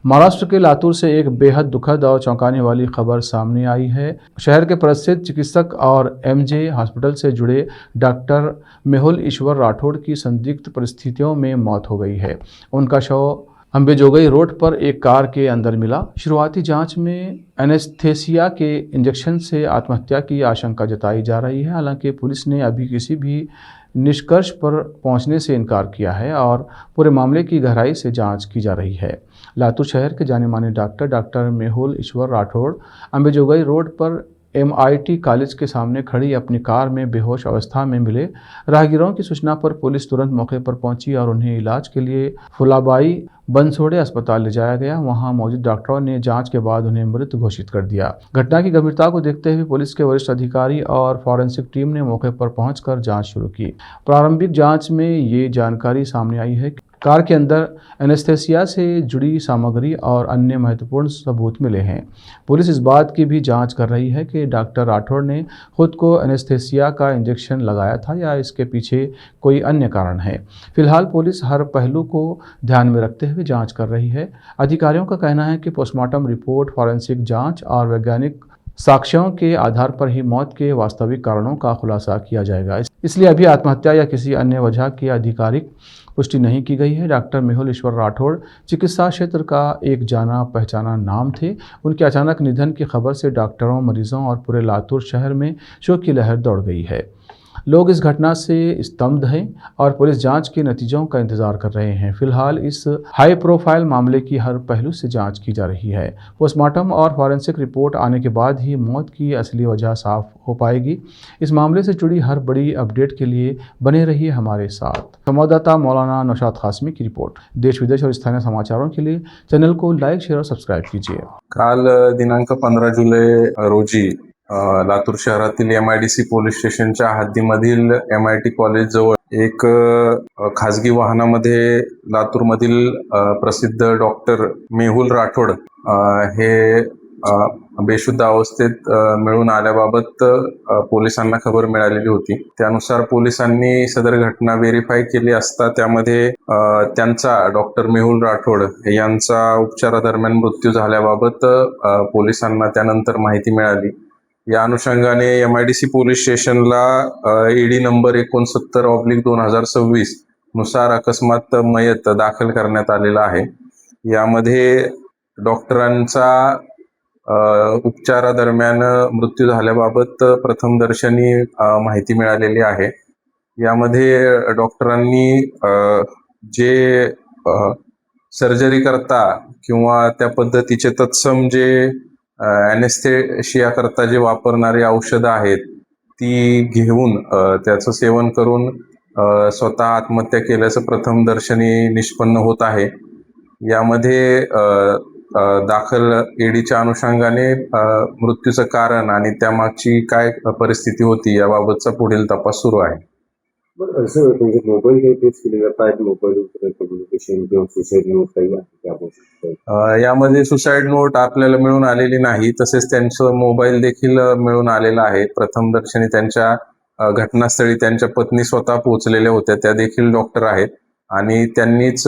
महाराष्ट्र के लातूर से एक बेहद दुखद और चौंकाने वाली खबर सामने आई है। शहर के प्रसिद्ध चिकित्सक और एमजे हॉस्पिटल से जुड़े डॉक्टर मेहुल ईश्वर राठौड़ की संदिग्ध परिस्थितियों में मौत हो गई है। उनका शव अंबेजोगई रोड पर एक कार के अंदर मिला। शुरुआती जांच में एनेस्थेसिया के इंजेक्शन से आत्महत्या की आशंका जताई जा रही है। हालांकि पुलिस ने अभी किसी भी निष्कर्ष पर पहुंचने से इनकार किया है और पूरे मामले की गहराई से जांच की जा रही है। लातूर शहर के जाने माने डॉक्टर मेहुल ईश्वर राठौड़ अंबेजोगई रोड पर MIT कॉलेज के सामने खड़ी अपनी कार में बेहोश अवस्था में मिले। राहगीरों की सूचना पर पुलिस तुरंत मौके पर पहुंची और उन्हें इलाज के लिए फुलाबाई बंसोड़े अस्पताल ले जाया गया। वहां मौजूद डॉक्टरों ने जांच के बाद उन्हें मृत घोषित कर दिया। घटना की गंभीरता को देखते हुए पुलिस के वरिष्ठ अधिकारी और फॉरेंसिक टीम ने मौके पर पहुंचकर जांच शुरू की। प्रारंभिक जांच में ये जानकारी सामने आई है कि कार के अंदर एनेस्थेसिया से जुड़ी सामग्री और अन्य महत्वपूर्ण सबूत मिले हैं। पुलिस इस बात की भी जांच कर रही है कि डॉक्टर राठौड़ ने खुद को एनेस्थेसिया का इंजेक्शन लगाया था या इसके पीछे कोई अन्य कारण है। फिलहाल पुलिस हर पहलू को ध्यान में रखते हुए जांच कर रही है। अधिकारियों का कहना है कि पोस्टमार्टम रिपोर्ट, फॉरेंसिक जांच और वैज्ञानिक साक्ष्यों के आधार पर ही मौत के वास्तविक कारणों का खुलासा किया जाएगा। इसलिए अभी आत्महत्या या किसी अन्य वजह की आधिकारिक पुष्टि नहीं की गई है। डॉक्टर मेहुल ईश्वर राठौड़ चिकित्सा क्षेत्र का एक जाना पहचाना नाम थे। उनके अचानक निधन की खबर से डॉक्टरों, मरीजों और पूरे लातूर शहर में शोक की लहर दौड़ गई है। लोग इस घटना से स्तब्ध हैं और पुलिस जांच के नतीजों का इंतजार कर रहे हैं। फिलहाल इस हाई प्रोफाइल मामले की हर पहलू से जांच की जा रही है। पोस्टमार्टम और फॉरेंसिक रिपोर्ट आने के बाद ही मौत की असली वजह साफ हो पाएगी। इस मामले से जुड़ी हर बड़ी अपडेट के लिए बने रहिए हमारे साथ। संवाददाता मौलाना नौशाद कासमी की रिपोर्ट। देश विदेश और स्थानीय समाचारों के लिए चैनल को लाइक, शेयर और सब्सक्राइब कीजिए। काल दिनांक 15 जुलै रोजी लातूर शहरातील MIDC पोलीस स्टेशनच्या हद्दीमधील MIT कॉलेज जवळ एक खाजगी वाहनामध्ये लातूरमधील प्रसिद्ध डॉक्टर मेहुल राठौड़ हे बेशुद्ध अवस्थेत मिळून आल्याबाबत पोलिसांना खबर मिळालेली होती। त्यानुसार पोलिसांनी सदर घटना व्हेरीफाय केली असता त्यामध्ये त्यांचा डॉक्टर मेहुल राठौड़ यांचा उपचारादरम्यान मृत्यू झाल्याबाबत पोलिसांना त्यानंतर माहिती मिळाली। या अनुषंगाने MIDC पोलीस स्टेशनला ED नंबर 69/2026 नुसार अकस्मात मयत दाखल करण्यात आलेला आहे। यामध्ये डॉक्टरांचा उपचारादरम्यान मृत्यू झाल्याबाबत प्रथमदर्शनी माहिती मिळालेली आहे। यामध्ये डॉक्टरांनी जे सर्जरी करता किंवा त्या पद्धतीचे तत्सम जे एनेस्थेशिया करता जे वापरणारी औषधं आहेत ती घेऊन त्याचं सेवन करून स्वतः आत्महत्या केल्याचं प्रथमदर्शनी निष्पन्न होत आहे। यामध्ये दाखल EDच्या अनुषंगाने मृत्यूचं कारण आणि त्यामागची काय परिस्थिती होती याबाबतचा पुढील तपास सुरू आहे। बरं सर, म्हणजे मोबाईल काही टेस्ट केले जातात, मोबाईल कम्युनिकेशन किंवा सुसाईड नोट काही आहे त्याबद्दल? यामध्ये सुसाईड नोट आपल्याला मिळून आलेली नाही, तसेच त्यांचं मोबाईल देखील मिळून आलेला आहे। प्रथमदर्शनी त्यांच्या घटनास्थळी त्यांच्या पत्नी स्वतः पोहोचलेल्या होत्या, त्या देखील डॉक्टर आहेत आणि त्यांनीच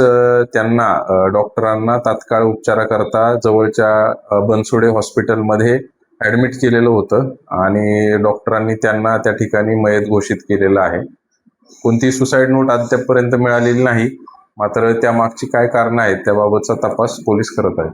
त्यांना डॉक्टरांना तात्काळ उपचाराकरता जवळच्या बनसोडे हॉस्पिटलमध्ये ॲडमिट केलेलं होतं आणि डॉक्टरांनी त्यांना त्या ठिकाणी मयत घोषित केलेलं आहे। कोणती सुसाईड नोट अद्यापपर्यंत मिळालेली नाही, मात्र त्यामागची काय कारणं आहेत त्याबाबतचा तपास पोलीस करत आहेत।